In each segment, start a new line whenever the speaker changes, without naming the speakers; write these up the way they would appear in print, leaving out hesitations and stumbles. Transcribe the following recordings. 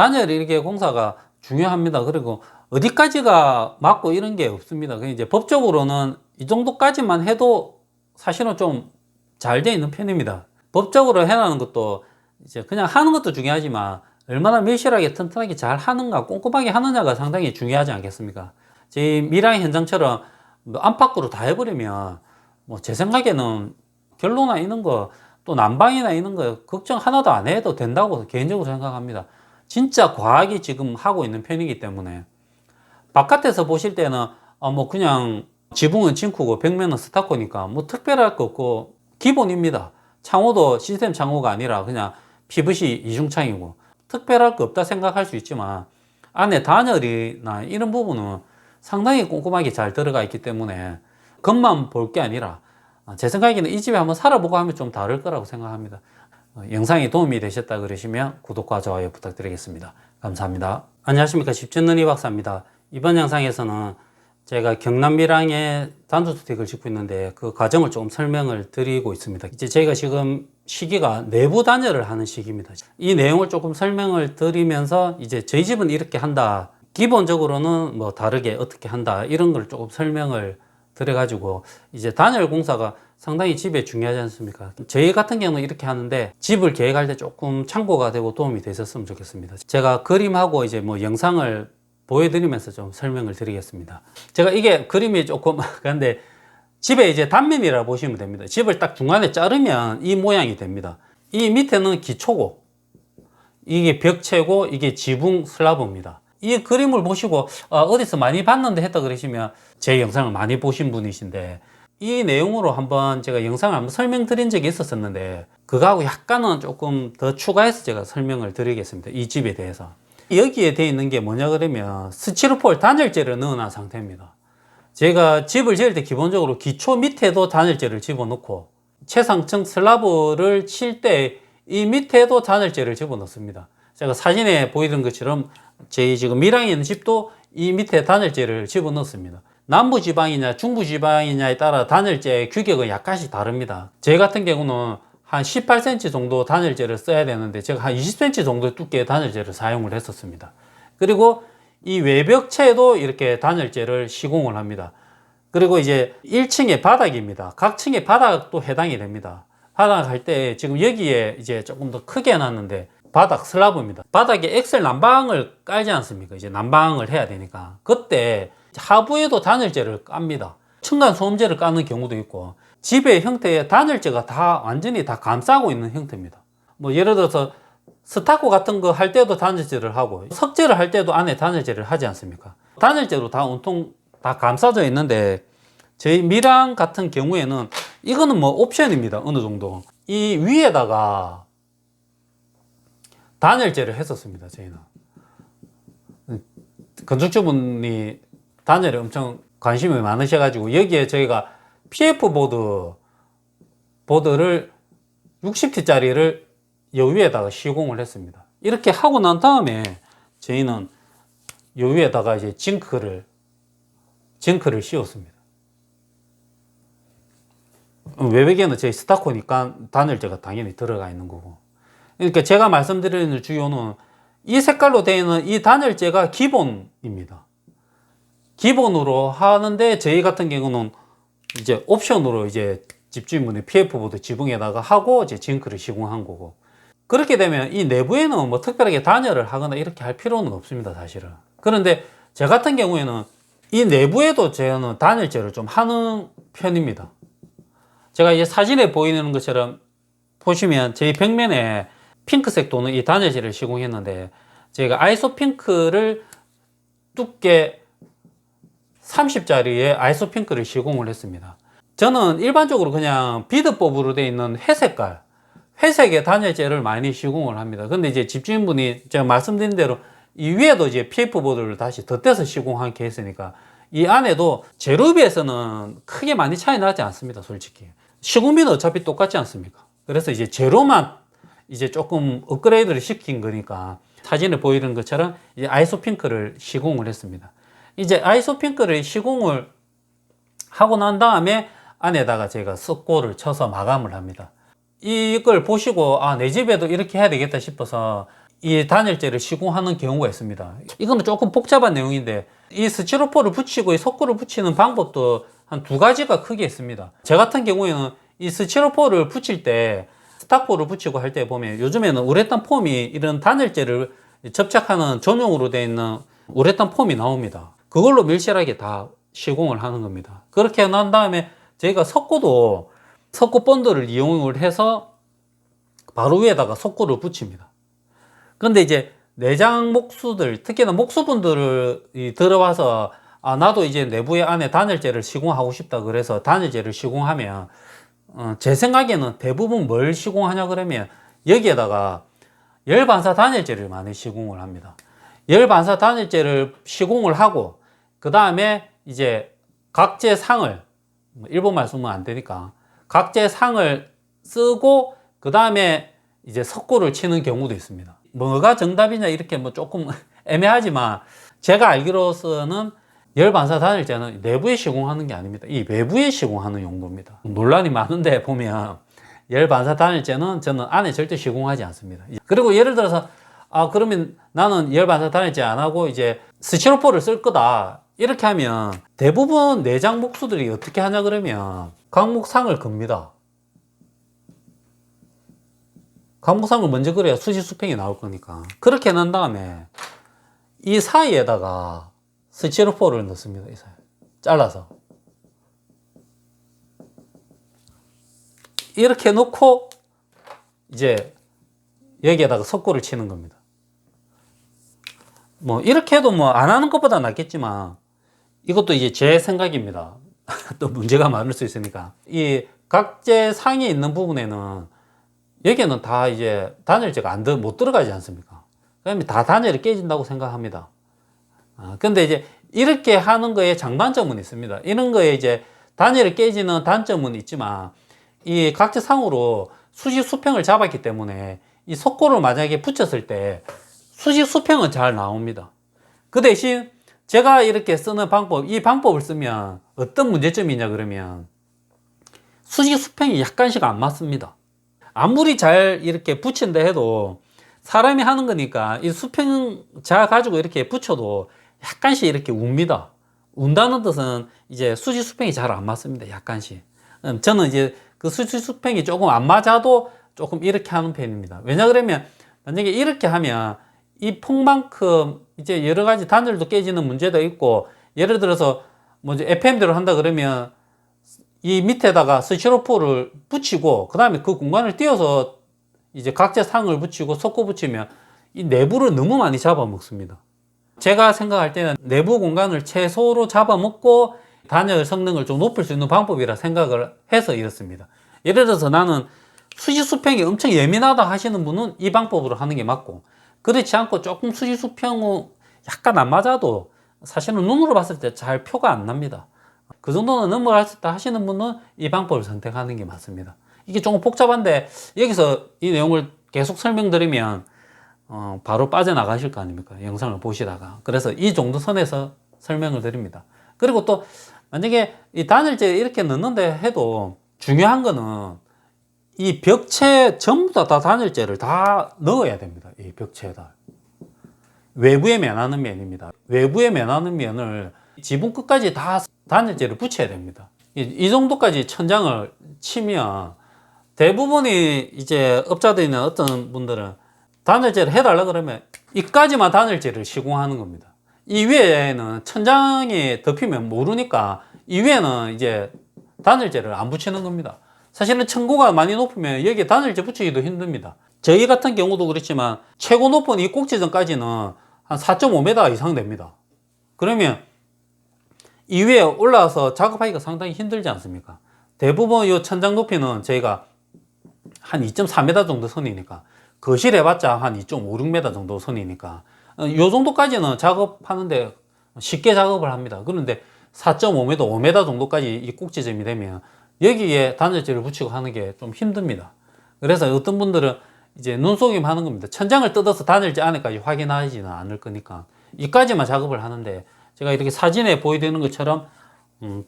단열 이렇게 공사가 중요합니다. 그리고 어디까지가 맞고 이런 게 없습니다. 이제 법적으로는 이 정도까지만 해도 사실은 좀 잘 돼 있는 편입니다. 법적으로 해놓는 것도 이제 그냥 하는 것도 중요하지만 얼마나 밀실하게 튼튼하게 잘 하는가, 꼼꼼하게 하느냐가 상당히 중요하지 않겠습니까? 제 미랑 현장처럼 뭐 안팎으로 다 해버리면 뭐 제 생각에는 결로나 이런 거 또 난방이나 이런 거 걱정 하나도 안 해도 된다고 개인적으로 생각합니다. 진짜 과하게 지금 하고 있는 편이기 때문에 바깥에서 보실 때는 뭐 그냥 지붕은 징크고 벽면은 스타코니까 뭐 특별할 거 없고 기본입니다. 창호도 시스템 창호가 아니라 그냥 PVC 이중창이고 특별할 거 없다 생각할 수 있지만 안에 단열이나 이런 부분은 상당히 꼼꼼하게 잘 들어가 있기 때문에 겉만 볼 게 아니라 제 생각에는 이 집에 한번 살아보고 하면 좀 다를 거라고 생각합니다. 영상이 도움이 되셨다 그러시면 구독과 좋아요 부탁드리겠습니다. 감사합니다. 안녕하십니까, 집짓는 이박사입니다. 이번 영상에서는 제가 경남 밀양에 단두주택을 짓고 있는데 그 과정을 좀 설명을 드리고 있습니다. 이제 저희가 지금 시기가 내부 단열을 하는 시기입니다. 이 내용을 조금 설명을 드리면서 이제 저희 집은 이렇게 한다, 기본적으로는 뭐 다르게 어떻게 한다, 이런 걸 조금 설명을 드려가지고 이제 단열 공사가 상당히 집에 중요하지 않습니까? 저희 같은 경우는 이렇게 하는데 집을 계획할 때 조금 참고가 되고 도움이 되셨으면 좋겠습니다. 제가 그림하고 이제 뭐 영상을 보여드리면서 좀 설명을 드리겠습니다. 제가 이게 그림이 조금 근데 집에 이제 단면이라 보시면 됩니다. 집을 딱 중간에 자르면 이 모양이 됩니다. 이 밑에는 기초고 이게 벽체고 이게 지붕 슬라브입니다. 이 그림을 보시고 어디서 많이 봤는데 했다 그러시면 제 영상을 많이 보신 분이신데 이 내용으로 한번 제가 영상을 한번 설명드린 적이 있었는데 그거하고 약간은 조금 더 추가해서 제가 설명을 드리겠습니다. 이 집에 대해서. 여기에 되어 있는 게 뭐냐 그러면 스티로폴 단열재를 넣어놓은 상태입니다. 제가 집을 지을 때 기본적으로 기초 밑에도 단열재를 집어넣고 최상층 슬라브를 칠 때 이 밑에도 단열재를 집어넣습니다. 제가 사진에 보이던 것처럼 제 지금 밀양에 있는 집도 이 밑에 단열재를 집어넣습니다. 남부지방이냐 중부지방이냐에 따라 단열재 규격은 약간씩 다릅니다. 제 같은 경우는 한 18cm 정도 단열재를 써야 되는데 제가 한 20cm 정도 두께의 단열재를 사용을 했었습니다. 그리고 이 외벽체도 이렇게 단열재를 시공을 합니다. 그리고 이제 1층의 바닥입니다. 각 층의 바닥도 해당이 됩니다. 바닥 할 때 지금 여기에 이제 조금 더 크게 해놨는데 바닥 슬라브입니다. 바닥에 엑셀 난방을 깔지 않습니까? 이제 난방을 해야 되니까 그때 하부에도 단열재를 깝니다. 층간 소음재를 까는 경우도 있고 집의 형태의 단열재가 다 완전히 다 감싸고 있는 형태입니다. 뭐 예를 들어서 스타코 같은 거 할 때도 단열재를 하고 석재를 할 때도 안에 단열재를 하지 않습니까? 단열재로 다 온통 다 감싸져 있는데 저희 밀양 같은 경우에는 이거는 뭐 옵션입니다. 어느 정도 이 위에다가 단열재를 했었습니다. 저희는 건축주분이 단열에 엄청 관심이 많으셔가지고 여기에 저희가 PF 보드를 60T짜리를 요 위에다가 시공을 했습니다. 이렇게 하고 난 다음에 저희는 요 위에다가 이제 징크를 씌웠습니다. 외벽에는 저희 스타코니까 단열재가 당연히 들어가 있는 거고. 그러니까 제가 말씀드리는 주요는 이 색깔로 되어 있는 이 단열재가 기본입니다. 기본으로 하는데 저희 같은 경우는 이제 옵션으로 이제 집주인분이 PF보드 지붕에다가 하고 이제 징크를 시공한 거고. 그렇게 되면 이 내부에는 뭐 특별하게 단열을 하거나 이렇게 할 필요는 없습니다, 사실은. 그런데 제 같은 경우에는 이 내부에도 저는 단열재를 좀 하는 편입니다. 제가 이제 사진에 보이는 것처럼 보시면 저희 벽면에 핑크색 도는 이 단열재를 시공했는데 제가 아이소 핑크를 두께 30짜리의 아이소 핑크를 시공을 했습니다. 저는 일반적으로 그냥 비드법으로 되어 있는 회색의 단열재를 많이 시공을 합니다. 근데 이제 집주인분이 제가 말씀드린 대로 이 위에도 이제 PF 보드를 다시 덧대서 시공한 케이스니까 이 안에도 재료에 비해서는 크게 많이 차이 나지 않습니다, 솔직히. 시공비는 어차피 똑같지 않습니까? 그래서 이제 재료만 이제 조금 업그레이드를 시킨 거니까 사진에 보이는 것처럼 이제 아이소 핑크를 시공을 했습니다. 이제 아이소 핑크를 시공을 하고 난 다음에 안에다가 제가 석고를 쳐서 마감을 합니다. 이걸 보시고 내 집에도 이렇게 해야 되겠다 싶어서 이 단열재를 시공하는 경우가 있습니다. 이거는 조금 복잡한 내용인데 이 스티로폼을 붙이고 이 석고를 붙이는 방법도 한 두 가지가 크게 있습니다. 저 같은 경우에는 이 스티로폼을 붙일 때 스타코를 붙이고 할 때 보면 요즘에는 우레탄 폼이 이런 단열재를 접착하는 전용으로 되어 있는 우레탄 폼이 나옵니다. 그걸로 밀실하게 다 시공을 하는 겁니다. 그렇게 난 다음에 저희가 석고도 석고 본드를 이용을 해서 바로 위에다가 석고를 붙입니다. 근데 이제 내장 목수들, 특히나 목수분들이 들어와서 나도 이제 내부에 안에 단열재를 시공하고 싶다 그래서 단열재를 시공하면 제 생각에는 대부분 뭘 시공하냐 그러면 여기에다가 열반사 단열재를 많이 시공을 합니다. 열반사 단열재를 시공을 하고 그 다음에 이제 각재상을 일본말 쓰면 안 되니까 각재상을 쓰고 그 다음에 이제 석고를 치는 경우도 있습니다. 뭐가 정답이냐 이렇게 뭐 조금 애매하지만 제가 알기로서는 열반사 단열재는 내부에 시공하는 게 아닙니다. 이 외부에 시공하는 용도입니다. 논란이 많은데 보면 열반사 단열재는 저는 안에 절대 시공하지 않습니다. 그리고 예를 들어서 그러면 나는 열반사 단열재 안 하고 이제 스티로폼을 쓸 거다 이렇게 하면 대부분 내장 목수들이 어떻게 하냐 그러면 강목상을 겁니다. 강목상을 먼저 그려야 수지 수평이 나올 거니까 그렇게 난 다음에 이 사이에다가 스티로폼을 넣습니다. 이 사이 잘라서 이렇게 놓고 이제 여기에다가 석고를 치는 겁니다. 뭐 이렇게 해도 뭐 안 하는 것보다 낫겠지만 이것도 이제 제 생각입니다. 또 문제가 많을 수 있으니까 이 각재상에 있는 부분에는 여기에는 다 이제 단열재가 못 들어가지 않습니까? 그러면 다 단열이 깨진다고 생각합니다. 근데 이제 이렇게 하는 거에 장단점은 있습니다. 이런 거에 이제 단열이 깨지는 단점은 있지만 이 각재상으로 수직 수평을 잡았기 때문에 이 석고를 만약에 붙였을 때 수직 수평은 잘 나옵니다. 그 대신 제가 이렇게 쓰는 방법, 이 방법을 쓰면 어떤 문제점이냐 그러면 수직 수평이 약간씩 안 맞습니다. 아무리 잘 이렇게 붙인다 해도 사람이 하는 거니까 이 수평 자 가지고 이렇게 붙여도 약간씩 이렇게 웁니다. 운다는 뜻은 이제 수직 수평이 잘 안 맞습니다. 약간씩. 저는 이제 그 수직 수평이 조금 안 맞아도 조금 이렇게 하는 편입니다. 왜냐 그러면 만약에 이렇게 하면 이 폭만큼 이제 여러 가지 단열도 깨지는 문제도 있고 예를 들어서 뭐 이제 FM대로 한다 그러면 이 밑에다가 스티로폼을 붙이고 그 다음에 그 공간을 띄워서 이제 각재상을 붙이고 석고 붙이면 이 내부를 너무 많이 잡아먹습니다. 제가 생각할 때는 내부 공간을 최소로 잡아먹고 단열 성능을 좀 높일 수 있는 방법이라 생각을 해서 이렇습니다. 예를 들어서 나는 수직 수평이 엄청 예민하다 하시는 분은 이 방법으로 하는 게 맞고 그렇지 않고 조금 수직 수평은 약간 안 맞아도 사실은 눈으로 봤을 때 잘 표가 안 납니다. 그 정도는 넘어갈 수 있다 하시는 분은 이 방법을 선택하는 게 맞습니다. 이게 조금 복잡한데 여기서 이 내용을 계속 설명드리면 바로 빠져나가실 거 아닙니까? 영상을 보시다가. 그래서 이 정도 선에서 설명을 드립니다. 그리고 또 만약에 이 단열재 이렇게 넣는데 해도 중요한 거는 이 벽체 전부 다 단열재를 다 넣어야 됩니다. 이 벽체에다. 외부에 면하는 면입니다. 외부에 면하는 면을 지붕 끝까지 다 단열재를 붙여야 됩니다. 이 정도까지 천장을 치면 대부분이 이제 업자들이나 어떤 분들은 단열재를 해달라 그러면 이까지만 단열재를 시공하는 겁니다. 이 위에는 천장이 덮이면 모르니까 이 위에는 이제 단열재를 안 붙이는 겁니다. 사실은 층고가 많이 높으면 여기에 단열재 붙이기도 힘듭니다. 저희 같은 경우도 그렇지만 최고 높은 이 꼭지점까지는 한 4.5m 이상 됩니다. 그러면 이 위에 올라와서 작업하기가 상당히 힘들지 않습니까? 대부분 이 천장 높이는 저희가 한 2.4m 정도 선이니까 거실 해봤자 한 2.56m 정도 선이니까 이 정도까지는 작업하는데 쉽게 작업을 합니다. 그런데 4.5m, 5m 정도까지 이 꼭지점이 되면 여기에 단열재를 붙이고 하는 게 좀 힘듭니다. 그래서 어떤 분들은 이제 눈속임 하는 겁니다. 천장을 뜯어서 단열재 안에까지 확인하지는 않을 거니까 이까지만 작업을 하는데 제가 이렇게 사진에 보여드리는 것처럼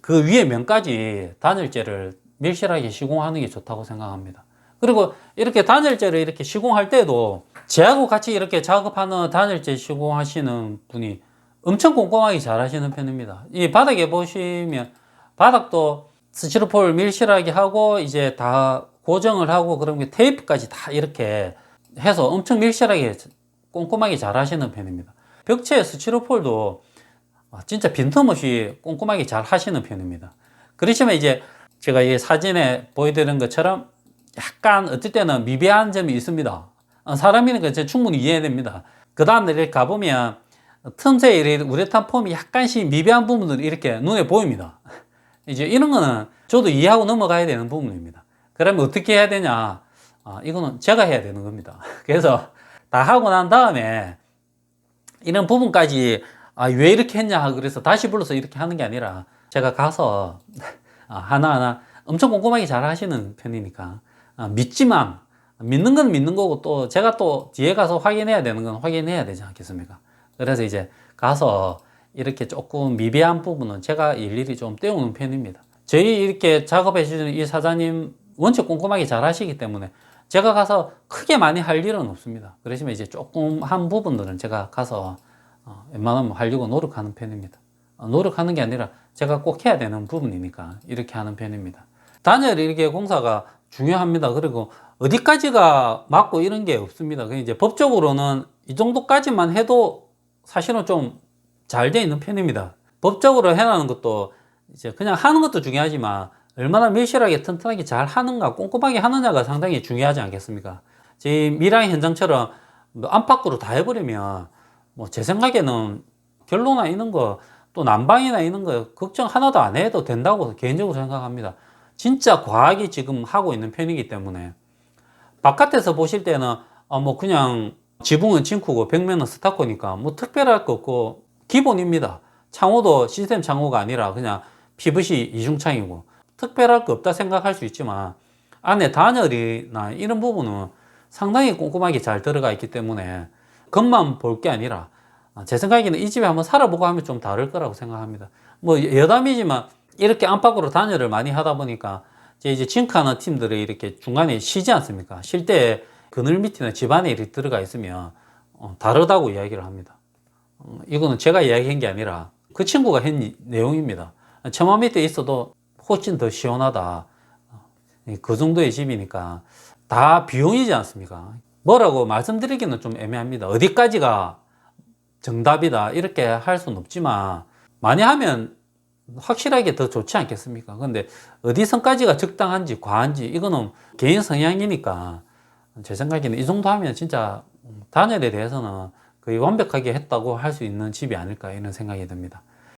그 위에 면까지 단열재를 밀실하게 시공하는 게 좋다고 생각합니다. 그리고 이렇게 단열재를 이렇게 시공할 때도 제하고 같이 이렇게 작업하는 단열재 시공하시는 분이 엄청 꼼꼼하게 잘 하시는 편입니다. 이 바닥에 보시면 바닥도 스티로폼을 밀실하게 하고 이제 다 고정을 하고 그런 게 테이프까지 다 이렇게 해서 엄청 밀실하게 꼼꼼하게 잘 하시는 편입니다. 벽체 스티로폴도 진짜 빈틈없이 꼼꼼하게 잘 하시는 편입니다. 그렇지만 이제 제가 이 사진에 보여드리는 것처럼 약간 어떨 때는 미비한 점이 있습니다. 사람이니까 충분히 이해됩니다. 그 다음날 이렇게 가보면 틈새에 우레탄 폼이 약간씩 미비한 부분들이 이렇게 눈에 보입니다. 이제 이런 거는 저도 이해하고 넘어가야 되는 부분입니다. 그러면 어떻게 해야 되냐? 이거는 제가 해야 되는 겁니다. 그래서 다 하고 난 다음에 이런 부분까지 왜 이렇게 했냐 그래서 다시 불러서 이렇게 하는 게 아니라 제가 가서 하나하나 엄청 꼼꼼하게 잘 하시는 편이니까 믿지만 믿는 건 믿는 거고 또 제가 또 뒤에 가서 확인해야 되는 건 확인해야 되지 않겠습니까? 그래서 이제 가서 이렇게 조금 미비한 부분은 제가 일일이 좀 떼우는 편입니다. 저희 이렇게 작업해 주시는 이 사장님 원체 꼼꼼하게 잘 하시기 때문에 제가 가서 크게 많이 할 일은 없습니다. 그러시면 이제 조금 한 부분들은 제가 가서 웬만하면 하려고 노력하는 편입니다. 노력하는 게 아니라 제가 꼭 해야 되는 부분이니까 이렇게 하는 편입니다. 단열 이렇게 공사가 중요합니다. 그리고 어디까지가 맞고 이런 게 없습니다. 이제 법적으로는 이 정도까지만 해도 사실은 좀 잘 돼 있는 편입니다. 법적으로 해놓는 것도 이제 그냥 하는 것도 중요하지만 얼마나 밀실하게 튼튼하게 잘 하는가 꼼꼼하게 하느냐가 상당히 중요하지 않겠습니까? 지금 미랑 현장처럼 안팎으로 다 해버리면 뭐 제 생각에는 결로나 이런 거 또 난방이나 이런 거 걱정 하나도 안 해도 된다고 개인적으로 생각합니다. 진짜 과하게 지금 하고 있는 편이기 때문에 바깥에서 보실 때는 뭐 그냥 지붕은 징크고 벽면은 스타코니까 뭐 특별할 거 없고 기본입니다. 창호도 시스템 창호가 아니라 그냥 PVC 이중창이고 특별할 거 없다 생각할 수 있지만 안에 단열이나 이런 부분은 상당히 꼼꼼하게 잘 들어가 있기 때문에 겉만 볼 게 아니라 제 생각에는 이 집에 한번 살아보고 하면 좀 다를 거라고 생각합니다. 뭐 여담이지만 이렇게 안팎으로 단열을 많이 하다 보니까 이제 징크하는 팀들이 이렇게 중간에 쉬지 않습니까? 쉴 때 그늘 밑이나 집안에 이렇게 들어가 있으면 다르다고 이야기를 합니다. 이거는 제가 이야기한 게 아니라 그 친구가 한 내용입니다. 처마 밑에 있어도 훨씬 더 시원하다. 그 정도의 집이니까 다 비용이지 않습니까? 뭐라고 말씀드리기는 좀 애매합니다. 어디까지가 정답이다 이렇게 할 수는 없지만 많이 하면 확실하게 더 좋지 않겠습니까? 근데 어디 선까지가 적당한지 과한지 이거는 개인 성향이니까 제 생각에는 이 정도 하면 진짜 단열에 대해서는 거의 완벽하게 했다고 할 수 있는 집이 아닐까 이런 생각이 듭니다.